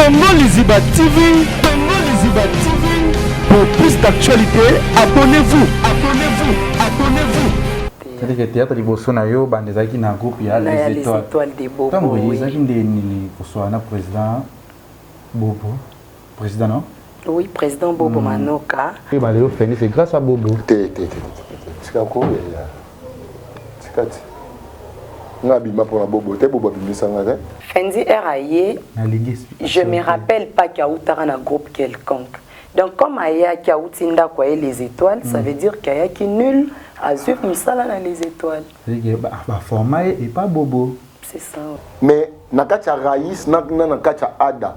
Congo Liziba TV, Congo Liziba TV. Pour plus d'actualité, abonnez-vous, abonnez-vous, abonnez-vous. C'est-à-dire que le théâtre liboso na yo bandezaki na groupe ya les étoiles des Bobo. Tango yezaki ndeni pour na président Bobo. Président non? Oui, président Bobo Manoka. Et bah Léo Feni c'est grâce à Bobo. Tikako ya. Tikati. Ngabima pour la Bobo, te Bobo bimisanga. Fendi Eraye. Je me rappelle pas qu'il y a eu un groupe quelconque. Donc comme il y a Kiaoutinda quoi les étoiles, ça veut dire qu'il y a qui nul à suivre Misala dans les étoiles. C'est-à-dire que format et pas Bobo. C'est ça. Mais nakacha Raïs nakacha Ada.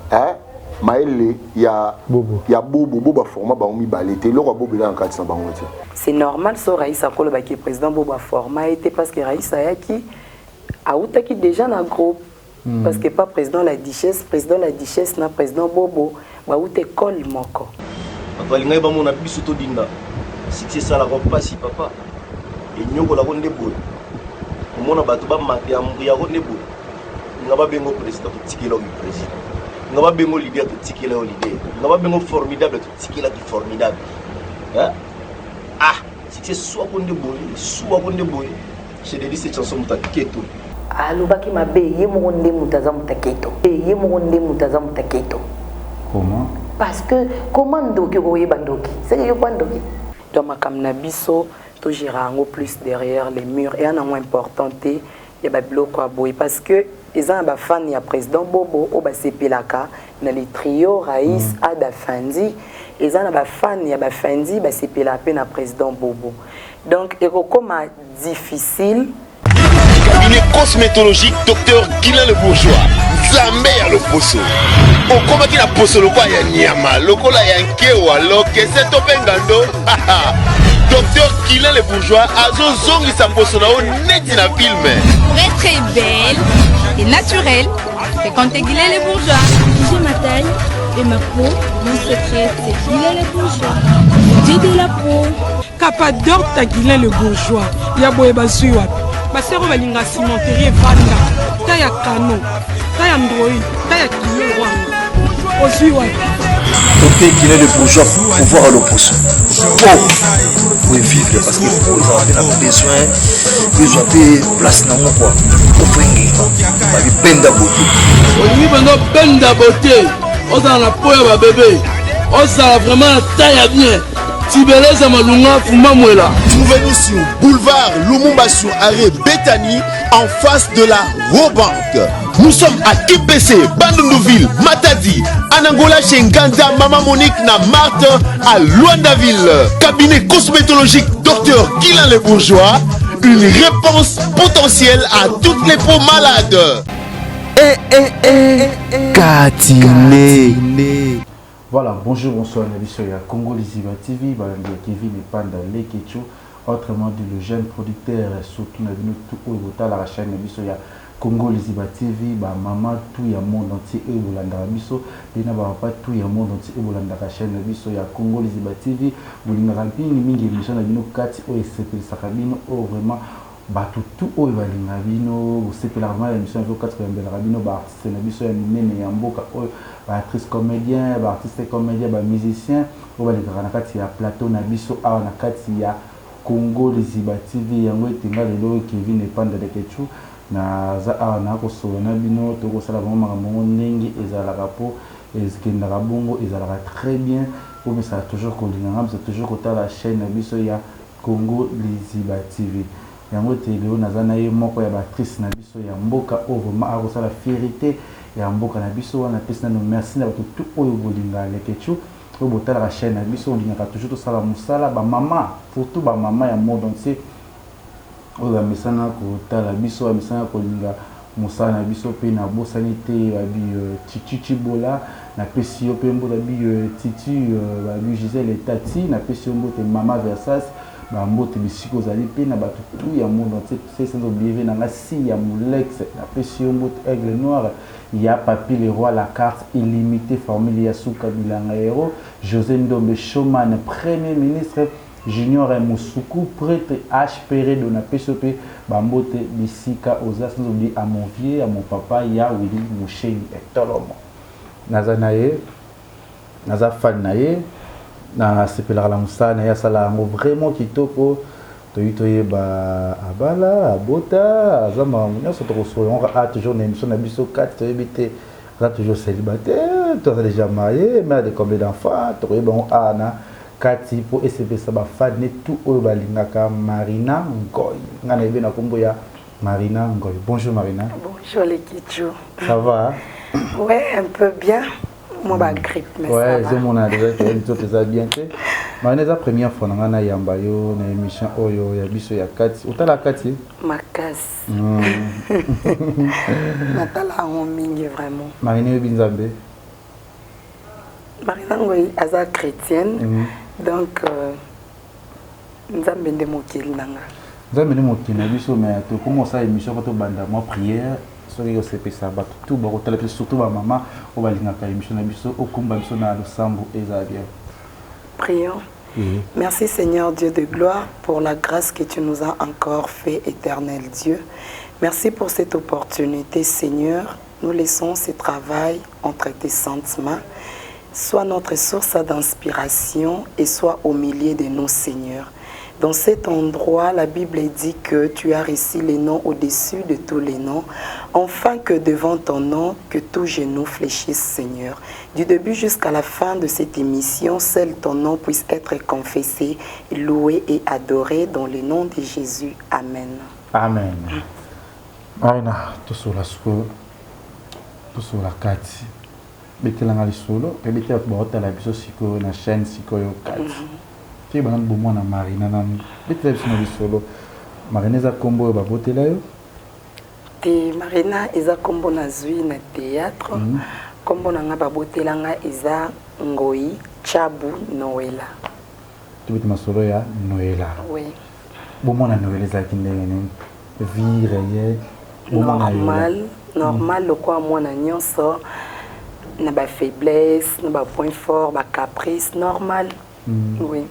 Hein? Maëlle ya Bobo. Ya Bobo Bobo format ba mi balete. Le roi Bobo là en quatre bangote. C'est normal ce Raïs a kolo ba qui président Bobo format était parce que Raïs a qui a outaki déjà dans groupe. Parce que pas président la duchesse na président Bobo. Baoute école moko. Balinga ba mona biso to dinga. Si c'est ça la repassi papa. Et nyoko la ronde boy. Mona bato ba makia ya ronde boy. Ngaba bengo président to tikela au président. Ngaba bengo leader to tikela au leader. Ngaba bengo formidable to tikela qui formidable. Hein? Ah, si c'est soit ronde boy, c'est des cette chanson mutaketo. Alobaki mabe ye moronde mutaza mutaketo. Ye moronde mutaza mutaketo. Comment? Parce que comment ndoki ko yebandoki? C'est que yo bandoki. Donc makamna biso to girango plus derrière les murs et un moins importanté ya ba biloko aboy parce que ils ont ba fan ya président Bobo o ba sepelaka na les trio Raïs Ada Fandi ils ont ba fan ya ba Fandi ba sepela pe na président Bobo. Donc et comme difficile cabinet cosmétologique docteur Guilain le Bourgeois Zambé à l'opposo au combat qui la poso le quoi ya nyama lokola ya nkewa loke c'est topengando docteur Guilain le Bourgeois azo zongi sa poso na o neti na film pour être très belle et naturelle fréquentez Guilain le Bourgeois. J'ai ma taille et ma peau, mon secret c'est Guilain le Bourgeois. J'ai de la peau Capador ta Guilain le Bourgeois ya boye basui wapi basero balinga cimenterie vanda ta ya kano ta ya android ta ya kilo wana osui wapi Docteur Guilain le Bourgeois pour voir l'opposition pour vivre parce que pour ils ont besoin de place dans mon quoi pour prendre benda beauté Olingi bando benda beauté oza na poya ba bébé oza vraiment taille bien. Tibeleza malunga fuma mwela. trouvez-nous sur boulevard Lumumba sur arrêt Bethany en face de la Robank. Nous sommes à IPC Bandundouville Matadi Anangola chez Nganda Maman Monique na Marthe à Luandaville. Cabinet cosmétologique docteur Guilain le Bourgeois, une réponse potentielle à toutes les peaux malades. Katine. Voilà, bonjour, bonsoir, sur Congo Liziba TV, Kevin et Panda Lekecho, autrement dit le jeune producteur, surtout dans la chaîne Congo Liziba TV, maman tout le monde entier et Bolanda Biso, Dina Papa tout le monde entier et Bolanda la chaîne Congo Liziba TV, Bolina Rampini, Mingi, Mission, Nabino, Kati, OSP, Sakabino, vraiment. Tout au Evalingabino, c'est que l'armée l'émission de 4 Rabino, c'est la mission de Yamboka, actrice comédien, artiste comédien, musicien, au Valikranakati, plateau Nabiso, à Nakati, Congo, Liziba TV, Yango, Tinga, le Kevin et Panda de Ketchou, Naza, Nakoso, Nabino, Togo Salamama, Nengi, Ezalarapo, Ezkendarabongo, Ezalara très bien, mais ça a toujours continué, c'est toujours autant la chaîne Nabiso, Congo, Liziba TV. Yango Télé nazana ye moko ya actrice na biso ya mboka vraiment a la fierté ya mboka na biso wana pesa na merci na tout oyo bolinga lekechu oyo botala la chaîne na biso olinga toujours to sala musala ba mama surtout ba mama ya monde entier oyo ba mesana ko tala biso ba mesana ko linga musala na biso pe na bosani te ba bi Titi Bola na pesi yo pe mbo bi Titi ba bi Gisèle Tati na pesi yo mbo te Mama Versace Bambote bisiko zali pe na bato tout ya monde entier c'est sans oublier na si ya Moulex la pression mbote aigle noir il y a Papi le roi la carte illimitée formule ya Souka Bilanga héros José Ndombe Showman premier ministre Junior Moussoukou prêtre HPR de na PSP Bambote bisika oza sans oublier à mon vieux à mon papa ya Willy Moucheni et Tolomo naza na ye naza fan na ye na sepelaka na mosala na ye asala yango vraiment kitoko toyi toyeba abala abota aza makambo nyonso tokosola yango toujours na émission na biso kati toyebi te aza toujours célibataire toza déjà marié mère de combien d'enfants tokoyeba yango na kati mpo esepesa bafan ne tout oyo balingaka Marina Ngoy nga na yebi na kombo ya Marina Ngoy. Bonjour Marina. Bonjour les Kitchou. Ça va? Ouais, un peu bien. Moi, ma grippe, mais ouais, ça va. Ouais, j'ai mon bien. Marina, c'est la première fois que je suis en émission Oyo, ya biso ya Kati. Où la Kati? Makasi. Natala en mingi vraiment. Marina est Binzambe. Marina Ngoy, elle est chrétienne. Donc, Nzambe ndemokeli nanga. Nzambe ndemokeli na biso mais to commence émission quand to banda moi prière. Tout surtout ma maman au balingaka émission na biso okumba biso na losambo ezabia. Prions. Merci Seigneur Dieu de gloire pour la grâce que tu nous as encore fait, éternel Dieu. Merci pour cette opportunité Seigneur. Nous laissons ce travail entre tes saintes mains. Sois notre source d'inspiration et sois au milieu de nous Seigneur. Dans cet endroit, la Bible dit que tu as réussi les noms au-dessus de tous les noms, afin que devant ton nom, que tout genou fléchisse, Seigneur. Du début jusqu'à la fin de cette émission, seul ton nom puisse être confessé, loué et adoré dans le nom de Jésus. Amen. Amen. Marina, tout sur la solo, tout sur la Kati. Betelanga li solo, et betel ba la biso siko na chaîne siko yo Kati. Qui est bon na Marina na betel biso na solo. Marina za kombo ba botela yo. Te Marina eza kombo na zui na théâtre. Kombo na nga ba botelanga eza Ngoyi Chabu Noela. Tu veux ma solo ya Noela. Oui. Bon na Noela za kindenge vie réelle. Normal le quoi moi na nyonso. Na ba faiblesse, na ba point fort, ba caprice normal. Oui.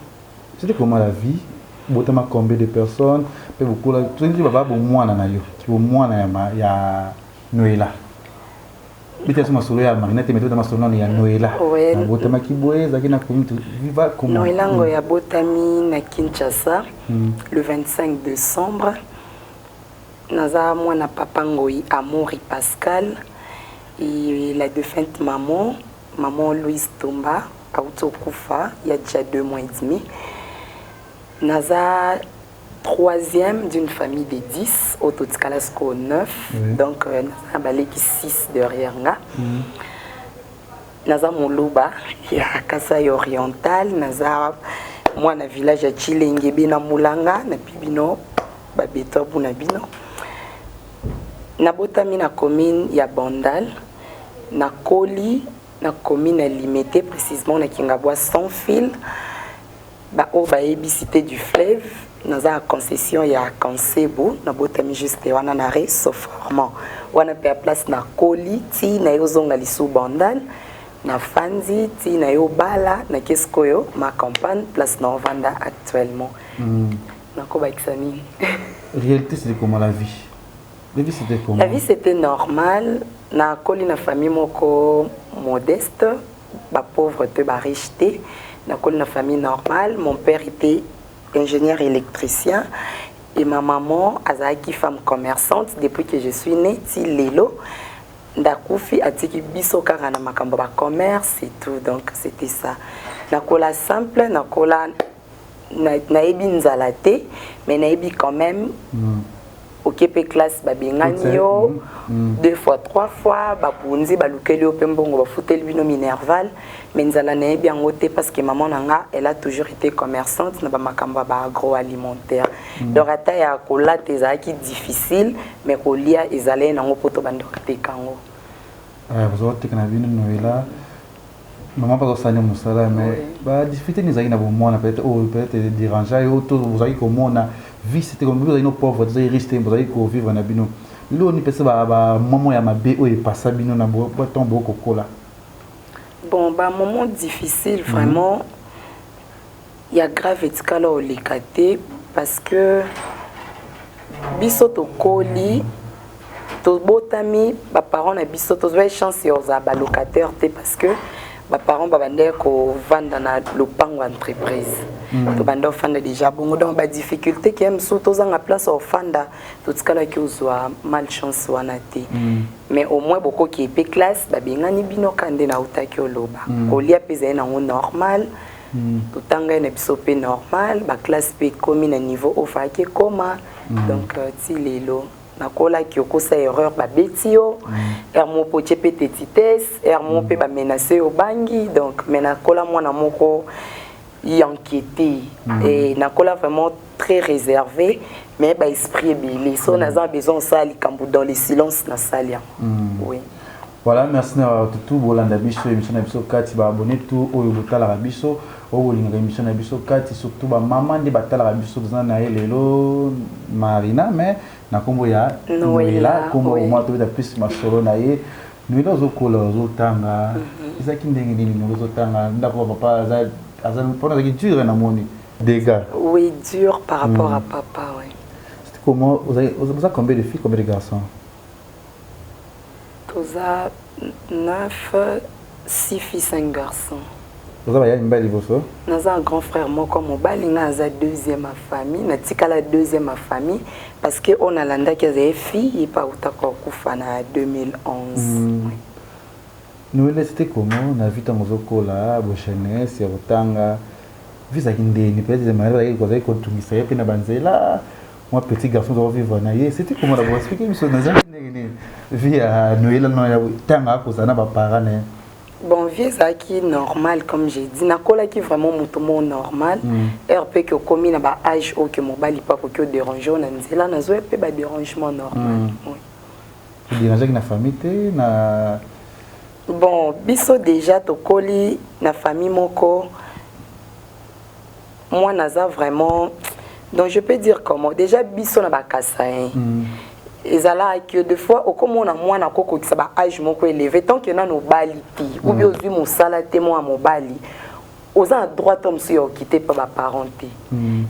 C'était comment la vie? Botama combien de personnes? Peut beaucoup là. Tu dis baba bon moi na yo. Qui bon moi na ya Noela. Bité sama solo ya Marina te meto ma solo na ya Noela. Botama ki boye zaki na community viva comment? Noela ngo ya botami na Kinshasa le 25 décembre. Naza moi na papa Ngoyi Amori Pascal. Et la défunte maman Louise Tomba, à Outokufa, il y a déjà 2 mois et demi. Naza, 3e d'une famille de 10, au Totskalasco 9, donc Naza Baleki 6 derrière nga. Naza Moluba, il y a Kasai Oriental, Naza, moi na village à Chilengebe na Mulanga, na Pibino, Babeto Bunabino. Nabotami na commune ya Bandal. Na Koli, na commune limitée précisément na Kingabwa sans fil, ba o ba cité du fleuve, naza a concession ya Kansebo, na botami juste wana na re soformant. Wana pe place na Koli, ti na yo zonga lisu Bandal, na Fanzi, ti na yo Bala, na Keskoyo, ma campagne place na Ovanda actuellement. Na ko ba examine. Réalité c'est comment la vie? La vie c'était normal. Na koli na famille moko modeste, ba pauvreté ba richté. Na koli na famille normale. Mon père était ingénieur électricien et ma maman azaki femme commerçante depuis que je suis née. Ti lelo ndakufi atiki biso kaka na makambo ba commerce et tout, donc c'était ça. Na kola simple, na kola na ebi nzala te, mais na ebi quand même. Occupé classe babinganyo 2 fois 3 fois babunzi balukeli opembongo bafutel bino minerval mais nzala na bien ngote parce que maman nanga elle a toujours été commerçante na ba makamba ba agroalimentaire donc ata ya kola tezaki difficile mais kolia ezalé nango poto bandoka te kango vous avez na bino Noela maman pas osanya musala mais ba difficulté ni zaki na bo mona peut-être déranger auto vous avez comme on vie c'était comme vous avez nos pauvres vous avez resté vous avez vivre na bino lo ni pesa ba maman ya mabe o e passa bino na bo tombo kokola. Bon bah moment difficile vraiment il y a grave etikala o lekate parce que biso to koli tobotami baparent na biso tozwa chance yoza balocataire te parce que baparent babandaki kovanda na lopango entreprise tobanda ofanda déjà bongo donc badifficulté ke mosusu tozanga place ofanda totikalaki ozwa malchance wana te mais au moins bokoki epe classe babengani bino kande na utaki oloba kolia mpe ezali nango normal totanga na biso mpe normal baclasse mpe ekomi na niveau ofaki ekoma donc ti lelo nakolaki okosa erreur babeti yo er moko tie mpe tetitesse er mo mpe bamenace yo bangi donc mais nakola mwana moko inquiété et nakola vraiment très réservé mais ba esprit ebele so naza besoin ça likambo dans le silence na salia oui. Voilà, merci à tout bolanda biso émission na biso kati ba abonné tout oyo botala biso oyo linga émission na biso kati surtout ba maman de batala biso na lelo Marina mais na kombo ya Noela kombo moi to da plus masolo na ye Noela zokola zotanga izaki ndenge nini zotanga ndako papa azali pona ki dur na moni dégâts. Oui, dur par rapport à papa, oui. C'était comment vous avez combien de filles, combien de garçons? 9, 6 filles, 5 garçons. Vous avez une belle évolution? Nous avons un grand frère, moi, comme mon bal, nous avons deuxième famille. Nous avons la deuxième famille parce qu'on a l'anda qui a des filles et pas au en 2011. Nous, c'était comment? On a vu dans nos écoles, Bochenes, Serotanga, visa kindeni, peut-être des mariés, vous avez continué, ça y est, puis na banzela. Moi, petit garçon, je vais vivre naïe. C'était comment la vous expliquer, monsieur Nazan? Vie à Noël, tant à cause de nos parents. Bon, vie ça qui normal, comme j'ai dit. Nakola qui vraiment mon normal. RP que comme il a un âge ou que mon bali pas que dérange, on a dit là, nous avons pas dérangement normal. Tu déranges na famille, na. Bon, biso déjà to koli na famille moko. Moi, naza vraiment. Donc je peux dire comment déjà biso na bakasa et ça là que deux fois au comme on a moi na koko qui ça ba âge moko élevé tant que na no bali ou bien aussi mon sala témoin mon bali aux a droit comme si on quitté pas ba parenté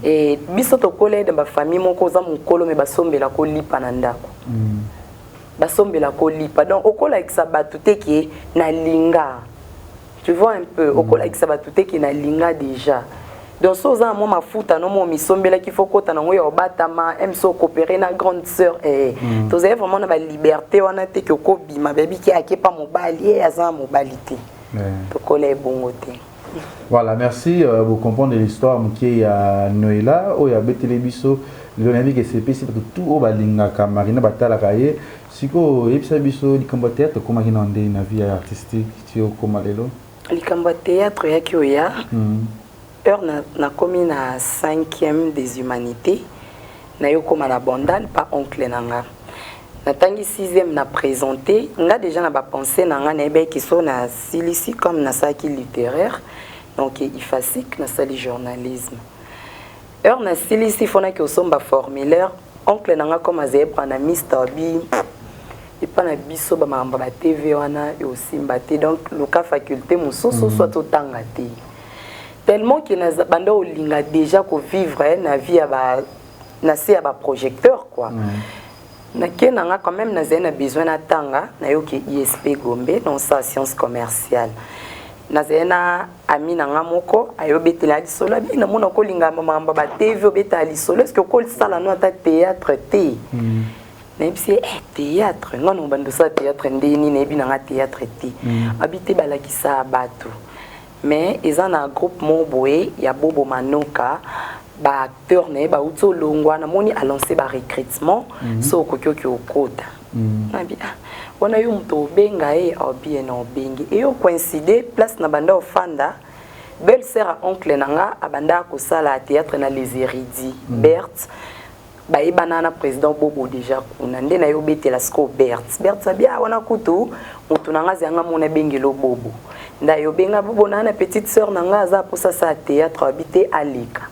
et biso to kolé de ma famille moko za mon kolo me ba sombela ko lipa na ndako ba sombela ko lipa donc au kola avec ça ba tout qui na linga tu vois un peu au kola avec ça ba tout qui na linga déjà. Donc, si vous avez ma foot, qu'il faut que vous ayez un coopérer na grande sœur. Vous avez vraiment la liberté, on a que Kobi, ma bébé qui a pas mon balier, à sa mobilité. Donc, est bon. Voilà, merci. Vous comprenez l'histoire qui est à Noëlla, où il y a Bétélébiso, le navire qui est spécifique pour tout au Balinga, Marina Batala Kaye. Si vous avez un peu théâtre, comment il y a un vie artistique, comment il y a théâtre, il y a na komi na 5e des humanités na yo koma na bandal pa oncle nanga na tangi 6e na présenté nga déjà na ba pensée nanga na ebe ki so na silisi comme na saki littéraire donc ifasik na sali journalisme na silisi fona ki osomba formulaire oncle nanga comme azebra na Mr B et pas na biso ba mamba ba TV wana et aussi mbate donc loka faculté mususu soit totanga te tellement que na banda olinga déjà ko vivre na vie na se ba projecteur quoi na kenanga quand même na zena besoin na tanga na yo ke ISP Gombe dans sa science commerciale na zena ami nanga moko ayo betela li solo bi na mona ko linga mama ba TV obeta li solo est-ce que ko sala no ata théâtre te na bisi théâtre ngano bando sa théâtre ndeni na bi na théâtre te habité balaki sa bato. Mais ils ont un groupe Moboé, il y a Bobo Manoka, ba acteur né ba uto longwa na moni a lancé ba recrutement so kokyo kyo kota. On a eu mto benga e bien no bengi et yo coïncider place na banda ofanda belle sœur à oncle nanga abanda ko sala théâtre na les érudits Berthe ba e banana président Bobo déjà kuna nde na yo betela sko Berthe sabia wana kutu mutu nanga zanga mona bengelo Bobo. Ndayo benga Bobo na petite sœur nanga za pour ça théâtre habité à Lika.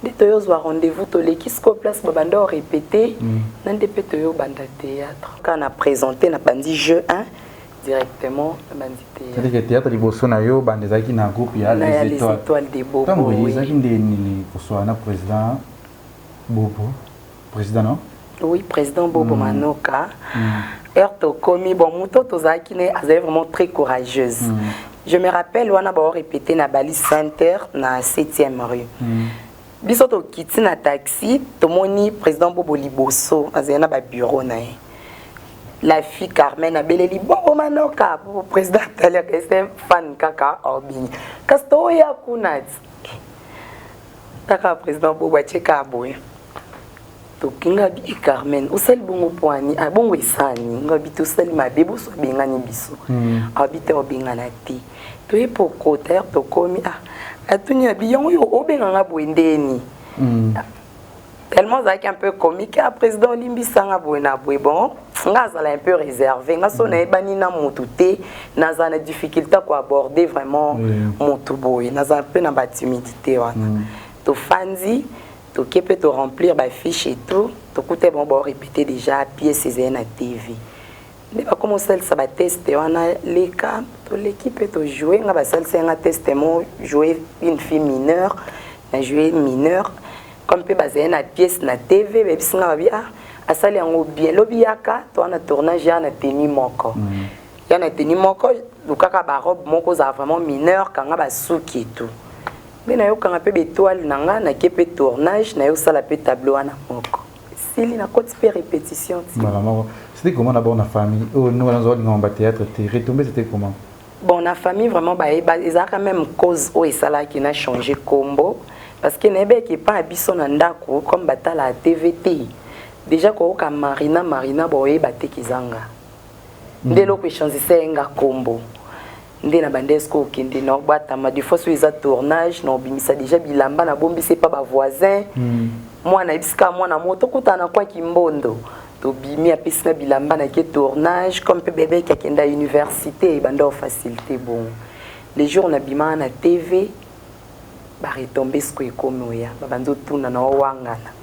Des toyos wa rendez-vous to l'équipe place babanda répéter nande petoyo banda théâtre. Quand on a présenté na bandi jeu 1 directement na bandi théâtre. C'est le théâtre liboso na yo bande zaki na groupe ya les étoiles des Bobo. Tango zaki ndeni ko so na président Bobo. Président non? Oui, président Bobo Manoka. Ertokomi, bon, Mouto Tozaki, elle est vraiment très courageuse. Je me rappelle, on a répété na Bali Center, na 7e rue. Bisoto kiti na taxi, tomoni président Bobo Liboso, azena ba bureau na ye. La fille Carmen a belé Bobo Manoka, pour président Talia, que c'est fan kaka Orbini. Kasto ya kunat. Taka président Bobo Cheka boy. Tokinga bi Carmen usel bongo poani abongo isani ngabi to sel mabebo so bengani biso abite obengana ti to epokota to komi atunya bi yo obenga boendeni tellement ça qui un peu comique à président limbisanga boena bon ngaza un peu réservé ngaso na ebani na mututé naza na difficulté pour aborder vraiment mutu boy naza un peu na ba timidité wana to fanzi to kepe to remplir ba fiche et tout to coûter bon répéter déjà pièce et na TV ne va commencer ça va tester on a les cas to l'équipe to jouer nga ba ça c'est un testement jouer une fille mineure na jouer mineur comme peut baser na pièce na TV mais singa ba a sali yango bien lobiaka to na tournage ya na tenue moko ya na tenue moko lukaka ba robe moko za vraiment mineur kanga ba souki et tout. Mais na yo kanga pe étoile nanga na kepe tournage na yo sala pe tableau na moko sili na côté pe répétition maman c'était comment d'abord na famille nous allons dans le théâtre retombé c'était comment bon na famille vraiment ba ils a quand même cause o sala qui n'a changé combo parce que nebe qui pas biso na ndako comme batala TVT déjà ko ka Marina boye baté kizanga ndelo ko changer senga combo ndena bandesko kende na bata ma des fois sur les tournage na bimisa déjà bilamba na bombi c'est pas ba voisin moi na biska moi na moto kutana kwa kimbondo to bimi apesina bilamba na ke tournage comme pe bébé qui kenda université bando facilité bon les jours na bima na TV ba retomber ce que comme ya ba bando tuna na wangana.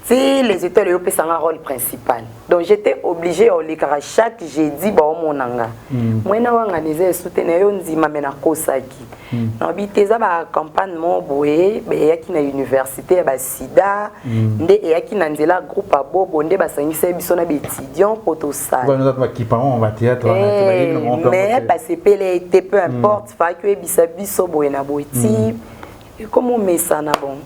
Si les étoiles yo pesa un rôle principal. Donc j'étais obligé au likara chaque jeudi ba monanga. Moi na wanga neze soutenir yo nzima mena kosaki. Na biteza ba campagne mo boye be yaki na université ba sida nde yaki na nzela groupe abo nde ba sangisa biso na étudiants poto ça. Nous avons qui parents on va théâtre mais passer pelé était peu importe fa que bisa biso boye na boiti. Et comment on met ça na bon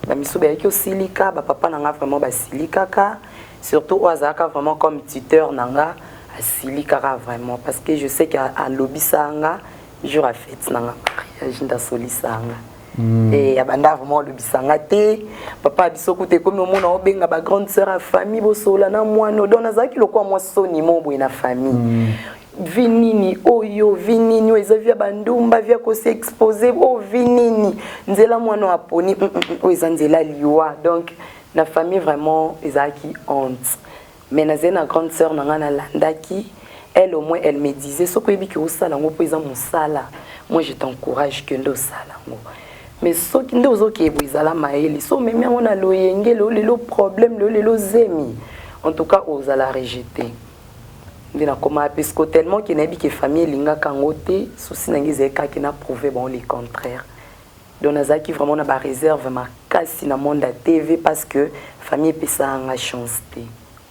la miso ba ki silika ba papa nanga vraiment ba silika ka surtout oazaka vraiment comme tuteur nanga a silika vraiment parce que je sais qu'à lobisanga jour à fête nanga mariage nda solisanga et abanda vraiment lobisanga te papa biso kote comme mon na obenga ba grande sœur à famille bosola na mwana dona zaki lokwa moi soni mo boy na famille vinini oyo vinini ezavia bandumba via ko s'exposer o vinini nzela mwana aponi o ezanzela liwa donc la famille vraiment ezaki honte mais nazena grande sœur nanga landaki elle au moins elle me disait soko ebiki osala ngo po eza musala moi je t'encourage que ndo sala ngo mais soki ndo ozoki ebizala maeli so meme ngo na loyenge le problème le zemi en tout cas osala rejeter ndina koma parce que tellement qu'il n'a dit que famille linga kangote souci nangize ka qui n'a prouvé bon le contraire donc nazaki vraiment na ba réserve ma kasi na monde à TV parce que famille pesa nga chance té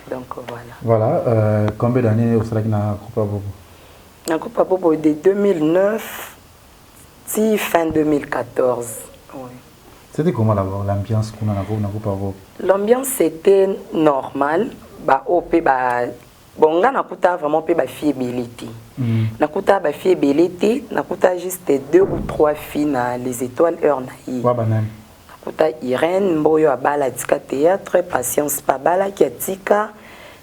donc voilà combien d'années au salaki na Coupa Bobo na Coupa Bobo de 2009 si fin 2014 oui. C'était comment l'ambiance qu'on a na Coupa Bobo? L'ambiance c'était normal ba op ba bon nga nakuta vraiment pe ba fiabilité nakuta ba fiabilité nakuta juste 2 ou 3 filles na les étoiles heure na yi nakuta Irène Mboyo abala tika théâtre patience pabala ki atika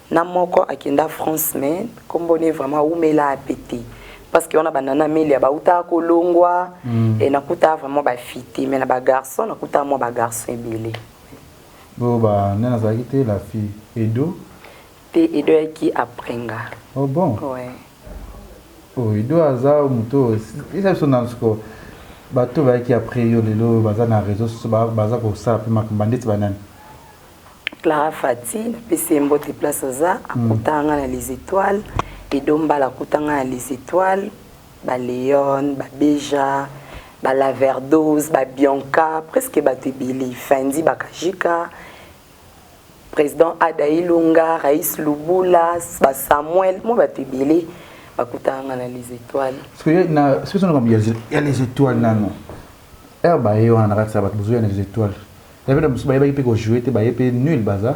na moko akenda France mais kombone vraiment umela apeti parce que on a banana meli ba uta kolongwa et nakuta vraiment ba fiti mais na ba garçon nakuta mo ba garçon ebele bo ba nana zakite la fille Edo et deux qui apprennent. Oh bon. Ouais. Oh, il doit avoir muto. Il a son nom sco. Bateau va qui après yo lelo baza na réseau baza pour ça puis makambandit banane. Clara Fati, PC mbote place za akutanga na les étoiles et domba la kutanga na les étoiles, ba Léon, ba Beja, ba la Verdose, ba Bianca, presque ba Tebili, Fendi ba Kajika. président Ada Ilunga, Raïs Lubula, Samuel, moi bah tébélé, bah koutanga na les étoiles. Parce que il y a les étoiles là non. Bah on a raté ça, bah besoin des étoiles. Il y avait des bah qui peut jouer, bah il nul bazar.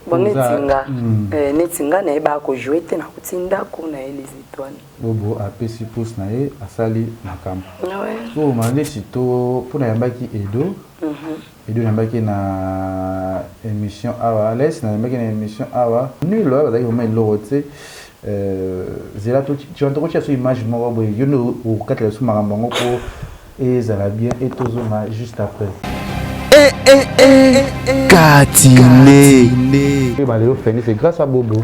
Bon netinga na ba ko jouer te na kutinda ko na les étoiles. Bobo a pesi pousse na e asali makam. Ouais. So mande sito pour na yambaki Edo. Edo yambaki na émission awa les na yambaki na émission awa. Nul là bazaki vraiment l'autre zela to tu entends sur image moko boy you know au 4 sous marambango ko et ça va bien et tozoma juste après. Katine. C'est grâce à Bobo.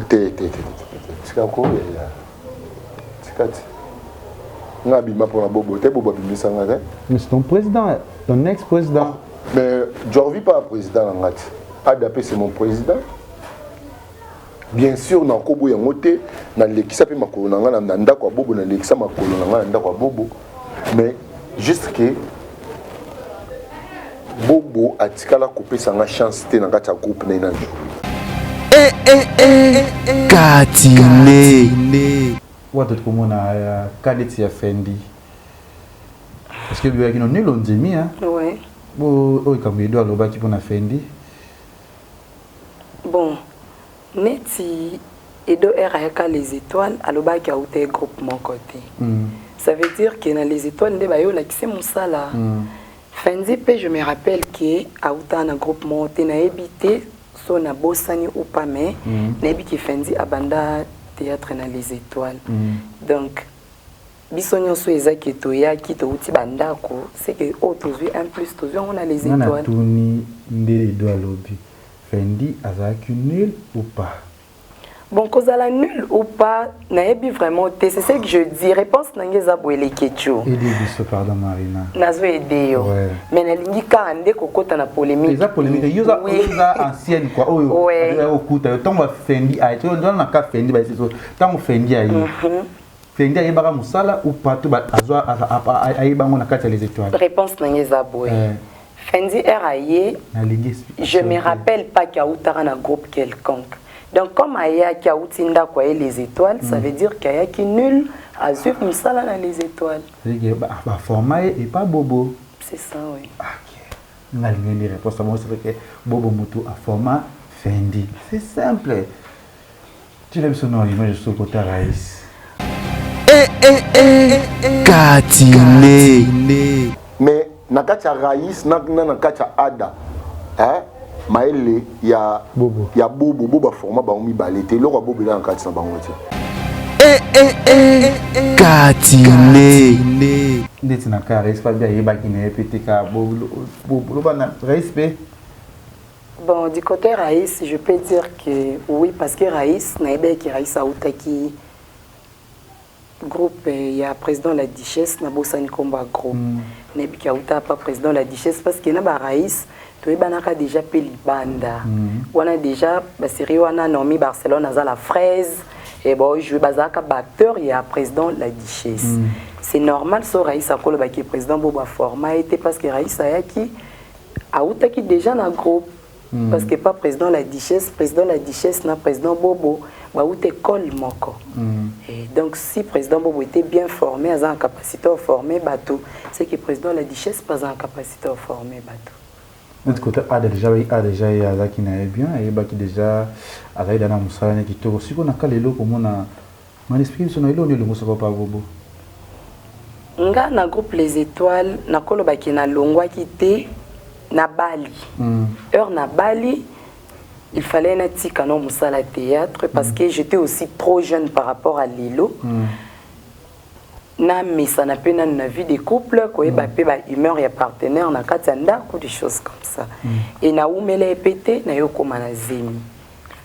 C'est ton président, ton ex-président. Mais je ne vis pas président. Adapé, c'est mon président. Bien sûr, dans Kobo, il y a un moté, dans l'équipe, il y a Bobo. Mais juste que Bobo a tikala coupé sa chance de dans un groupe. Katine. Watu kumona kadeti ya Fendi. Parce que lui a dit non nul on dit mi hein. Ouais. Bon, comme il doit le bâtir pour na Fendi. Bon, neti Edo RAK les étoiles à l'oba qui a outé groupe mon côté. Ça veut dire que dans les étoiles de bayo là qui c'est mon sala. Fendi pe je me rappelle que a outé un groupe monté na habité so na bosani ou pas mais na habité Fendi abanda théâtre dans les étoiles. Donc bisonyo so ezaki to ya ki to uti bandako c'est que autour un plus toujours on a les étoiles. On a tourné ndé Edo à lobby. Fendi azaki nul ou pas? Bon, cause à la nul ou pas, naebi vraiment c'est ce que je dis. Réponse n'engeza boele kecho. Aidé biso pardon Marina. Nazo aidé yo. Mais nalingi ka ande kokota na polémique. Les polémique, yoza ancienne quoi. Oh, okuta tant va Fendi a été dans la cas Fendi ba c'est so. Tant Fendi a eu. Fendi a baka musala ou pas tout ba azwa a bango na kati les étoiles. Réponse n'engeza boele. Fendi RAIE. Je me rappelle pas qu'il y a outara na groupe quelconque. Donc, comme Aya qui a outinda quoi les étoiles, ça veut dire qu'il y a qui nul à suivre Missala dans les étoiles. C'est-à-dire que format et pas Bobo. C'est ça, oui. Ok. On a une réponse à moi, c'est que Bobo Moutou a format Fendi. C'est simple. Tu l'aimes son nom, moi je suis au côté Raïs. Katine. Mais Nakacha Raïs, Nakacha Ada. Hein? Maëlle ya Bobo Bobo format ba mi balete lo Bobo là en 400 bango Katine ndeti na ka respect bien yeba ki na PTK Bobo ba na respect. Bon, du côté Raïs, je peux dire que oui parce que Raïs na ebe ki Raïs a outaki groupe il y a président la Duchesse na bosani combat groupe nebi ki a outa pas président la Duchesse parce que na ba Raïs on a déjà payé Libanda. On a déjà la série on a nommé Barcelone à la fraise et bon je bazaka batteur il y a président la Duchesse. C'est normal so Raïssa Kolo qui est président Boba format était parce que Raïssa Yaki a outaki déjà dans groupe parce que pas président la Duchesse n'a président Bobo ba outé col moko. Et donc si président Bobo était bien formé à en capacité à former bateau, c'est que président la Duchesse pas en capacité à former bateau. Notre côté a déjà il y a qui n'a bien et bah qui déjà a dans la musala qui toro si on a calé l'eau comme on a mon esprit son ilo ne le musala pas Bobo nga na groupe les étoiles na kolo ba qui na longwa qui té na Bali heure na Bali il fallait na tika no musala théâtre parce que j'étais aussi trop jeune par rapport à Lilo. Na misa na pe na vie de couple ko ba pe ba humeur ya partenaire na katanda ko des choses comme ça et na umele pété na yo koma na zemi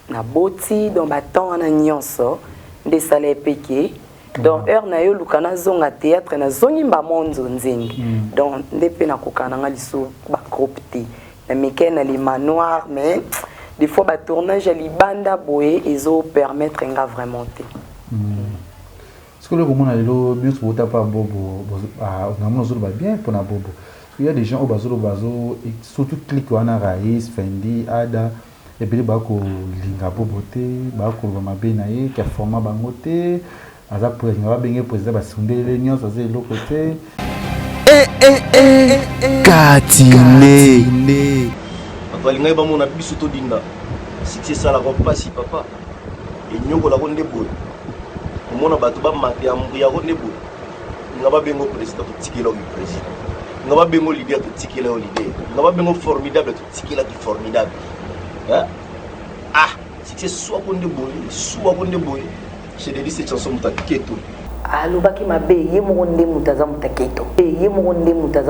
na boti dans ba temps na nyonso de sale péké donc heure na yo lukana zonga théâtre na zongi ba monzo nzingi donc ndepe na kokana nga liso ba groupe T na meke na les manoirs mais des fois ba tournage à libanda boé ezo permettre nga vraiment té. Parce que le moment où bien sûr pas Bobo on a bien pour na Bobo il y a des gens au bazo et surtout clique on a Raïs Fendi Ada et puis bako linga bobote bako ba mabena ye qui a formé bangote aza président ba bengi président ba sondele nyos aza lokote Katine balingai bamona biso todinda succès esalaka mpasi papa enyokolako nde boye omona bato bamate ya yako nde boye nga babengo président totikela oyo président nga babengo leader totikela oyo leader nga babengo formidable totikelaki formidable succès swako nde boye je dédie cette chanson moto aketo alobaki mabe ye moko nde moto aza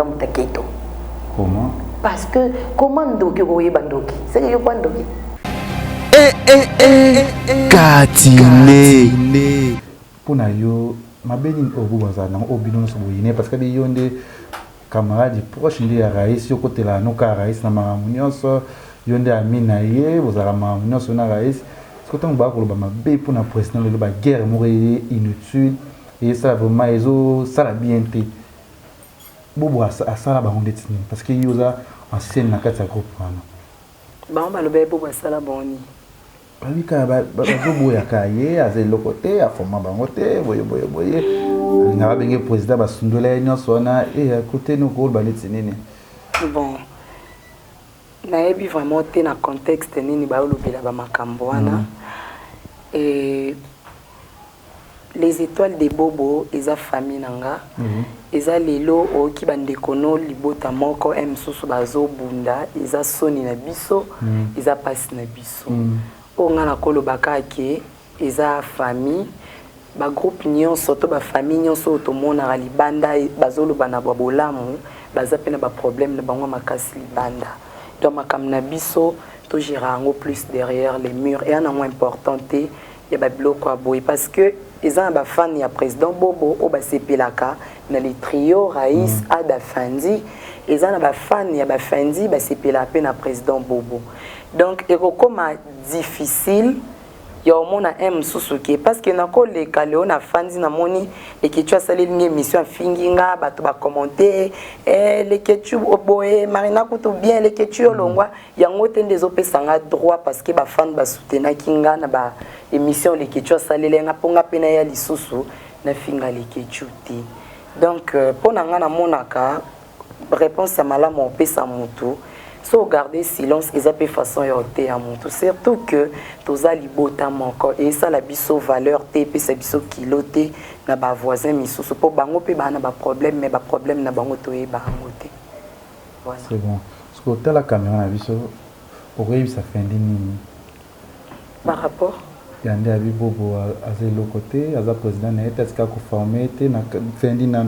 mutaketo comment parce que comment ndoki koyeba ndoki seke yo kwa ndoki Katine pona yo mabeni obubaza na obino so boyine parce que de yonde camarade proche ndi ya rais yo kotela no ka rais na mamunyoso yonde amina ye bozala mamunyoso na rais skotango ba ko ba mabe pona président le ba guerre mo inutile et ça vraiment ezo sala bien te bobo asala ba honde tini parce que yoza ancienne na kati ya groupe wana ba ba lobe bobo asala boni babika bazoboya kaye aza eloko te afoma bango te boye alinga babenge président basundola ye nyonso wana kote nokoloba neti nini bon nayebi vraiment te na contexte nini baolobela bamakambo wana et les étoiles de bobo eza famille nanga eza lelo oki bandekono libota moko msusu bazobunda eza soni na biso eza pasi na biso onga na kolobaka ke eza famille ba groupe nyonso to ba famille nyonso otomona libanda bazoloba na bolamu baza pe na ba problème na bango makasi libanda donc makamna biso to girango plus derrière les murs et un moment important te ya ba biloko aboy parce que eza ba fan ya président Bobo o ba sepelaka na les trio Raïs Ada Fandi eza na ba fan ya ba Fandi ba sepela pe na président Bobo donc ekokoma difficile ya omona msusuke parce que nako le kaleo na Fandi na moni ekichwa saleli ni émission finginga bato ba commenter le kechu oboye marina kutu bien le kechu longwa yango tende zopesanga droit parce que ba fan ba soutenir kinga na ba émission le kechu saleli nga ponga pena ya lisusu na finga le kechu te donc pona nga na monaka réponse ya malamu opesa mutu so garder silence et ça peut façon yote à mon tout surtout que tous ali bota moko et ça la biso valeur TP c'est biso kiloté na ba voisin misusu po bango pe ba na ba problème mais ba problème na bango to e ba ngote voilà c'est bon parce que telle la caméra na biso oreille ça fait nini par rapport yande abi bobo aze le côté aza président na était ska ko former te na fendi na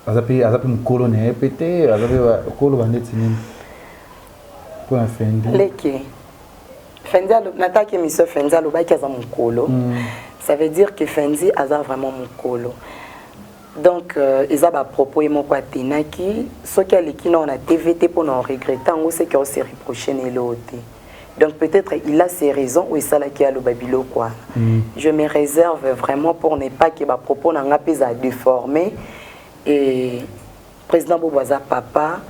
azapi mkolo na epete azapi kolo bandeti nini pour un fendi leke fendi nataki miso fendi alobaki aza mokolo ça veut dire que fendi aza vraiment mokolo donc eza ba propos moko atenaki soki aleki na na TVT pour na regretter ngo c'est que se reprocher l'autre donc peut-être il a ses raisons ou ça là qui a le babilo quoi je me réserve vraiment pour ne pas que ba propos na nga pesa déformer et président Boboaza papa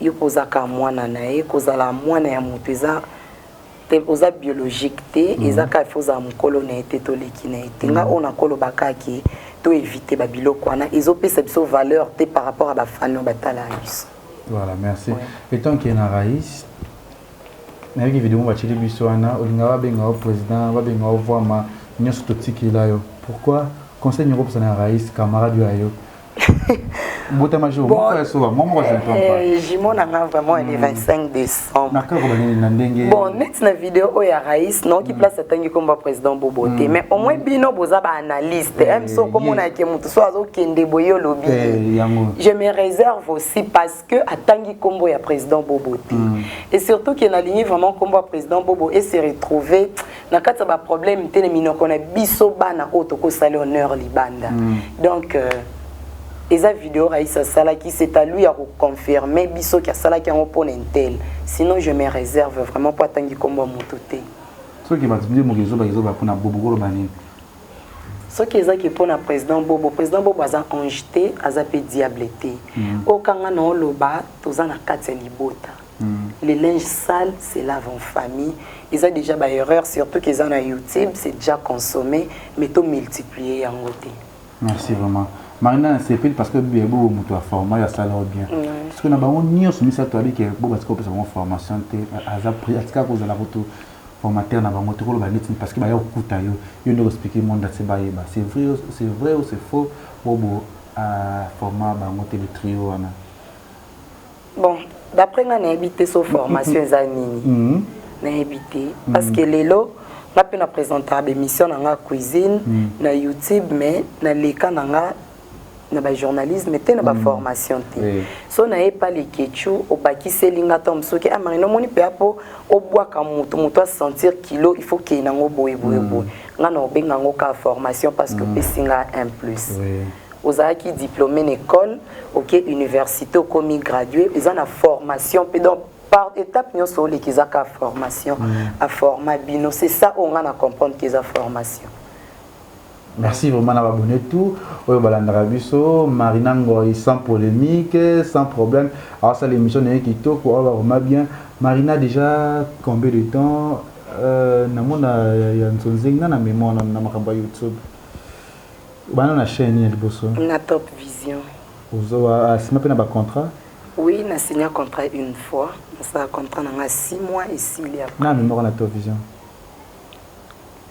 yo posaka mwana na ye kozala mwana ya mutu eza te oza biologique te eza ka foza mukolo na ete to leki na ete nga ona kolo bakaki to éviter ba biloko wana ezopesa biso valeur te par rapport à ba fano batala biso. Voilà, merci. Et tant qu'il y a na Raïs na yiki vidéo ba chili biso wana olinga ba benga au président ba benga au voir ma nyoso to tikila yo pourquoi conseil nyoko pour na Raïs camarade yo Bota major, moi je ne comprends pas. Jimona vraiment le 25 décembre. Bon, net na vidéo o ya Raïs non qui place atangi comme président Boboté mais au moins bino boza ba analyste même so comme on a ke mutu so azo kende boyo lobby. Je me réserve aussi parce que atangi kombo ya président Boboté. Et surtout qu'il a aligné vraiment kombo président Bobo et se retrouver na kata ba problème tene minoko na biso bana otoko sali honneur libanda. Donc eza vidéo Raïs Sala qui c'est à lui à confirmer biso qui a sala qui en pone intel sinon je me réserve vraiment pas tangi kombo mututé ce qui va te dire mogezo ba pona bobo ko banini ce qui est qui pona président Bobo aza angeté aza pe diableté okanga na loba toza na kati libota Les linges sales, c'est lave en famille. Ils ont déjà des erreurs, surtout qu'ils ont un YouTube, c'est déjà consommé, mais tout multiplié en côté. Merci vraiment. Marina, c'est pile parce que bien beau moto format ya ça bien. Parce que na ba on nio soumis ça toi avec beau parce que peut avoir formation té à prix à cas cause la moto formateur na ba moto ko ba net parce que ba ya okuta yo ne expliquer monde c'est ba c'est vrai ou c'est faux pour format ba moto le trio ana. Bon, d'après nga na habité sur formation za nini. Na habité parce que lelo na pe na présenter émission na cuisine na YouTube mais na leka na na journalisme mais na formation so na pas les ketchou au baki selinga tom so ke amarino moni pe apo o bois ka muto a sentir kilo il faut que na ngo boye nga na obenga ngo ka formation parce que pesinga un plus ozaki diplômé en école OK université comme gradué ils ont la formation pe donc par étape nous sur les kizaka formation à format bino c'est ça on a comprendre qu'ils a formation. Merci vraiment d'avoir abonné tout. Marina Ngoy sans polémique, sans problème. Alors ça l'émission est qui tourne pour avoir bien. Marina déjà combien de temps namona ya nzonzinga na mémoire na makamba YouTube. Bana na chaîne ya liboso. Na Top Vision. Ozo a signé pe na ba contrat? Oui, na signé contrat une fois. Ça contrat na 6 mois ici il y a. Na mémoire na Top Vision.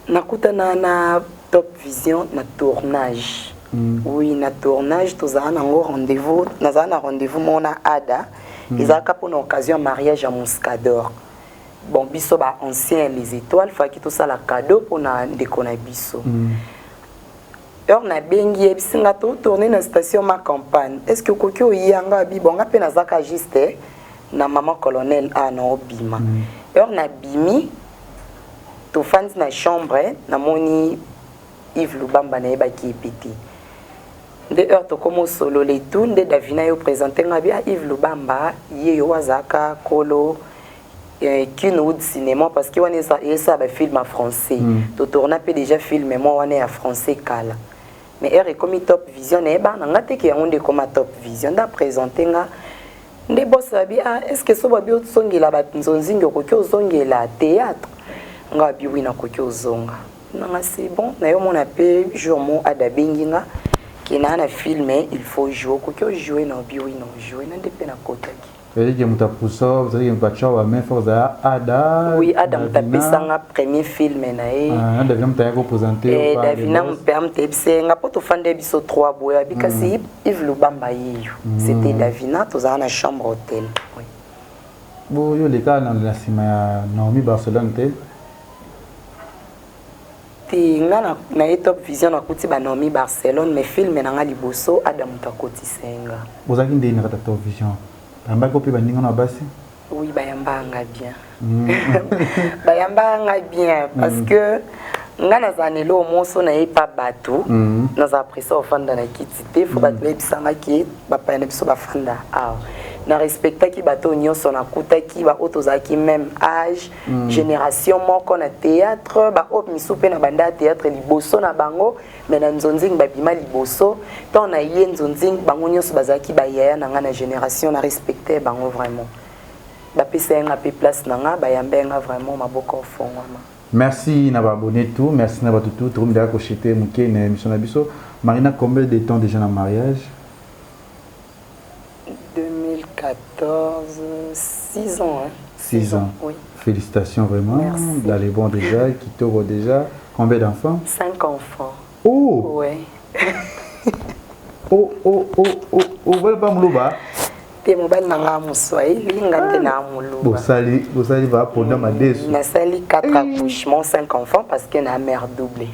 Nakutana na Top Vision na tournage. Oui, na tournage, tous avons un rendez-vous. Nous avons un rendez-vous mona Ada. Ils ont pour une occasion mariage à Moscador. Bon, biso ba ancien les étoiles, faut que tout ça la cadeau pour na déconner biso. Alors na bengi bisinga to tourner na station ma campagne. Est-ce que kokyo yanga bi bon ngape na zaka juste na maman colonel a na obima. Alors na bimi to fans na chambre na moni Yves Lubamba na eba ki epiti. De heure to komo solo les tout de Davina yo présenter ngabi a Yves Lubamba ye yo wazaka kolo Kinoud cinéma parce que on est ça ba film en français. To tourna pe déjà film moi on est en français kala. Mais er comme Top Vision na eba na ngate ki onde comme Top Vision da présenter nga nde boss abi est-ce que so ba bio tsongela ba nzonzingo ko kyo zongela théâtre ngabi wina ko kyo zonga. Non, c'est bon. D'ailleurs, mon appel, jour mon adabenginga, qui n'a un film, il faut jouer. Quand jouer, non, bio, non, jouer, non, dépend à côté. Vous avez dit que vous avez dit Ada. Oui, Ada, vous avez fait un premier film. Ada, vous avez représenté. Davina, vous avez fait un peu fan de biso 3 bois. Parce que Yves Lubamba, c'était Davina, vous avez une chambre hôtel. Bon, il y a des cas dans la Sima, Naomi Barcelone. na Top Vision na kuti ba Naomi Barcelone mais film na nga liboso Adam Takoti Senga. Vous avez une na Top Vision. Bamba ko pe bandinga na basi? Oui, bayamba nga bien. Bayamba nga bien parce que nga na zanelo moso na yepa bato na za pressa ofanda na kitite faut batler bisanga ki ba pa na biso ba fanda. Na respecta ki bato nyonso na kuta ki ba otozaki même âge génération moko na théâtre ba op misupe na banda théâtre liboso na bango mais na nzonzing ba bima liboso tant na ye nzonzing bango nyonso bazaki ba yaya na nga na génération na respecter bango vraiment ba pesa nga pe place na nga ba yambe nga vraiment maboko fongwama. Merci na ba abonné tout, merci na ba tout tout me dako chete muke na émission na biso. Marina, combien de temps déjà na mariage? 2014, 6 ans. Hein. 6 ans. Oui. Félicitations vraiment. Merci. Dans les bons déjà, qui t'ouvre déjà. Combien d'enfants? 5 enfants. Oh! Ouais. Voilà pas moulouba. T'es mon bel nanga moussoïli, ngante na moulouba. Vous allez va pendant ma déçue. Na sali 4 accouchements, 5 enfants parce que na mère doublée.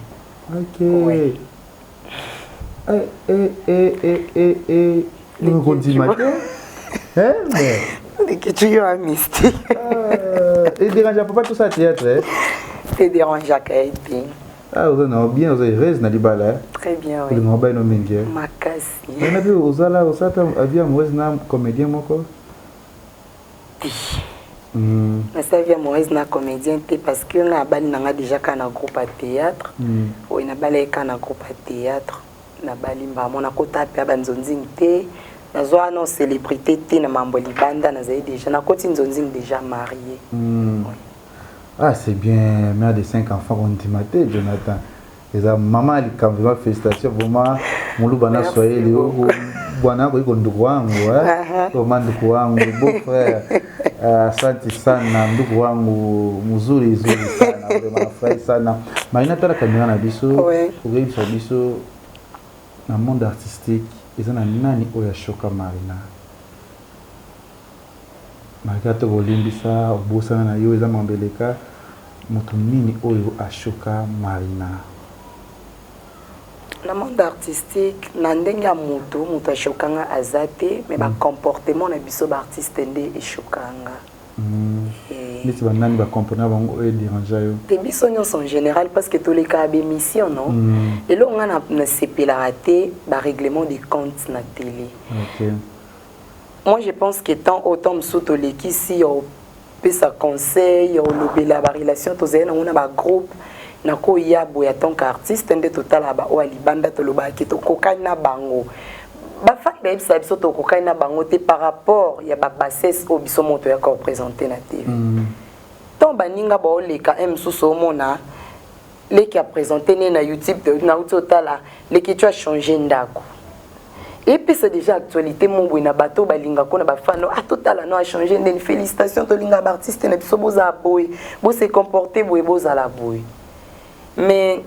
Ok. Ouais. Le redimateur. Hein? Mais que tu es un mystique. Et dérange pas tout ça théâtre. T'es dérange à Kaïti. Ah, vous avez bien, vous avez raison, Nalibala. Très bien, oui. Vous avez nommé. Makasi. Vous avez vu, vous avez un comédien, moi, quoi? Je savais que je comédien parce que je déjà un groupe à théâtre. Oui, je un groupe à théâtre. Je suis un groupe à théâtre. nazwa non célébrité te na mambo libanda nazali déjà na koti nzonzing déjà marié. Ah c'est bien, mère de 5 enfants on dit maté Jonathan. Et ça maman ali quand vraiment félicitations vraiment mulu bana soyez les bwana ko ndugu wangu kwa ndugu wangu beau frère asante sana ndugu wangu mzuri sana vraiment frère sana Marina tala kamera na biso kwa biso na monde artistique ils ont nani oya shoka Marina Marika to golimbisa obosana na yo eza mambeleka moto nini oyo ashoka Marina na monde artistique na ndenge ya moto ashokanga azate mais ba comportement na biso ba artiste nde eshokanga niti banani ba comportement bango e déranger yo te biso nyonso en général parce que tous les cas d'émission non et là on a na sepela raté ba règlement des comptes na télé. Moi je pense que tant autant msuto leki si on peut sa conseil on lobela ba relation to zena on a ba groupe na ko ya boya tant qu'artiste nde total ba o alibanda to loba ki to kokana bango ba fa ba ibsa biso to kokana bango te par rapport ya ba bassesse o biso moto ya ko présenter na TV tant baninga ba o leka msuso mona leki a présenter na YouTube na utotala leki tu a changer ndako. Et puis c'est déjà actualité mon buena bateau balinga kona ba fan ah total no a changé une félicitation to linga artiste na biso boza boy bo se comporter boy boza la boy mais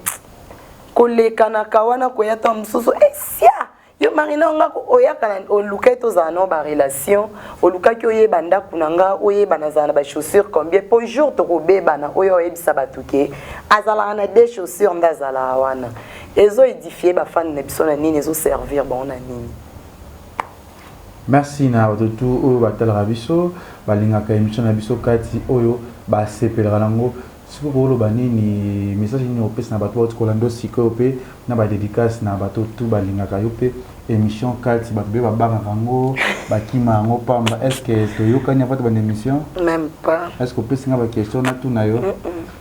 koleka na kawana ko yata msusu sia yo Marina nga ko oyaka na oluka to za no ba relation oluka ki oye banda kunanga oye banazana ba chaussures combien pour jour to robeba na oyo ebisa batuke azala na des chaussures ndazala wana ezo édifier ba fan na biso na nini ezo servir bon na nini. Merci na tout o batala biso balinga ka émission na biso kati oyo ba sepelera nango siko ko ba nini message ni opes na bato ko lando siko pe na ba dédicace na bato tout balinga ka yope émission kati ba be ba banga rango ba kima ngo pamba est-ce que to yokanya bato ba émission même pas est-ce que peut singa ba question na tout na yo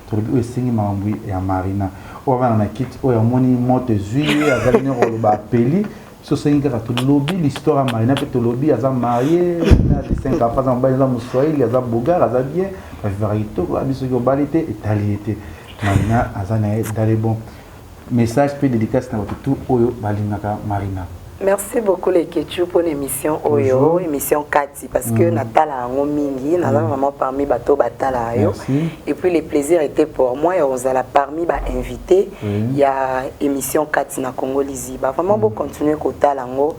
to bi singi mambu ya Marina o va na kit o ya moni moto zuie azali ne ko ba peli so singa ka to lobby l'histoire à Marina peut to lobby aza marié na de 5 enfants en bas za muswahili aza bogar aza bien la vérité ko abiso ko balité et talité Marina aza na dans bon message peu dédicace na tout oyo balingaka Marina. Merci beaucoup les Ketchup pour l'émission Oyo, émission Kati, parce que Natala en mingi, Natala vraiment parmi bateau batala yo. Et puis les plaisirs étaient pour moi et on a parmi ba invité, il y a émission Kati na Congo Liziba. Vraiment beau continuer kota lango.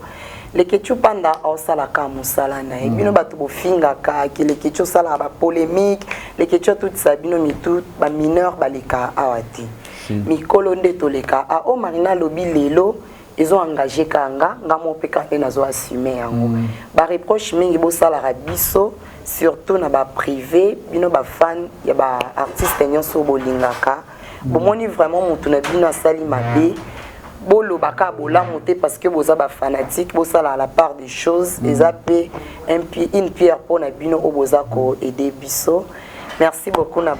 Les Ketchup panda au salaka musala na. Et bino bato bo finga ka, que les Ketchup sala ba polémique, les Ketchup tout ça bino mi tout ba mineur ba leka awati. Mi kolonde to leka a o Marina lobi lelo. Ils ont engagé Kanga, ngamo peka et nazo assumer yango. Ba reproche mingi bo sala rabiso, surtout na ba privé, bino ba fan, ya ba artiste nyonso bolingaka. Bo moni vraiment mutu na bino asali mabe. Bo lobaka bola monter parce que boza ba fanatique, bo sala à la part des choses, ezapé une pierre pour na bino oboza ko aider biso. Merci beaucoup na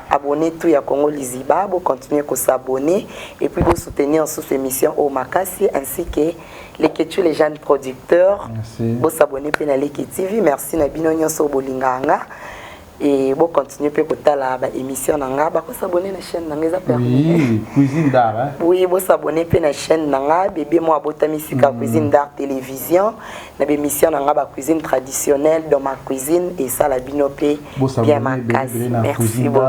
abonné tout ya Congo Liziba, vous continuez à s'abonner et puis vous soutenir sur cette émission au Makasi ainsi que les Ketchu les jeunes producteurs. Vous s'abonner à la TV. Merci na bino nyonso bolinganga et vous continuez à la émission nanga, vous s'abonner à la chaîne nanga. Oui, cuisine d'art. Oui, vous s'abonner à la chaîne nanga, bébé moi botami sika cuisine d'art télévision, na émission nanga cuisine traditionnelle dans ma cuisine et ça la binopé bien ma case. Merci beaucoup.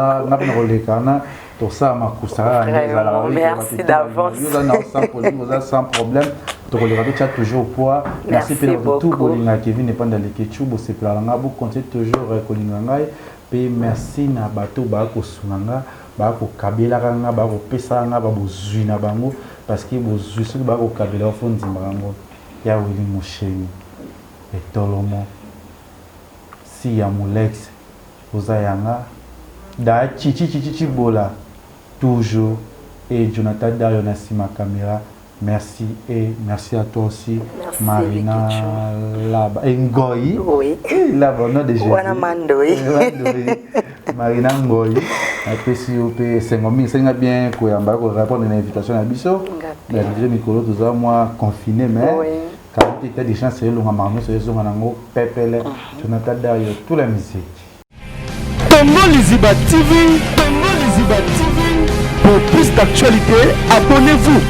Merci d'avance. Sans problème. Tu as toujours au poids. Merci beaucoup. Kevin n'est pas dans les Ketchup, c'est pour la ngabo continue toujours kolingangai. Pe merci na bato ba ko sunanga, ba ko kabela kanga, ba ko pesa nga ba bozui na bango parce que bozui so ba ko kabela fondi bango. Ya wili mosheni. Et tolomo. Si ya molex ozayanga da chichi bola toujours et Jonathan Dario na sima caméra. Merci et merci à toi aussi, merci Marina Laba. Ngoyi. Oui. Laba, non de Jésus. Marina Ngoyi. Après si on peut 5000, c'est bien qu'on répondre à l'invitation à Bisso. Mais je Nicolo tout ça moi confiné mais quand tu as des chances c'est le maman c'est le manango pepele Jonathan Dayo toute la musique Congo Liziba TV pour plus d'actualité abonnez-vous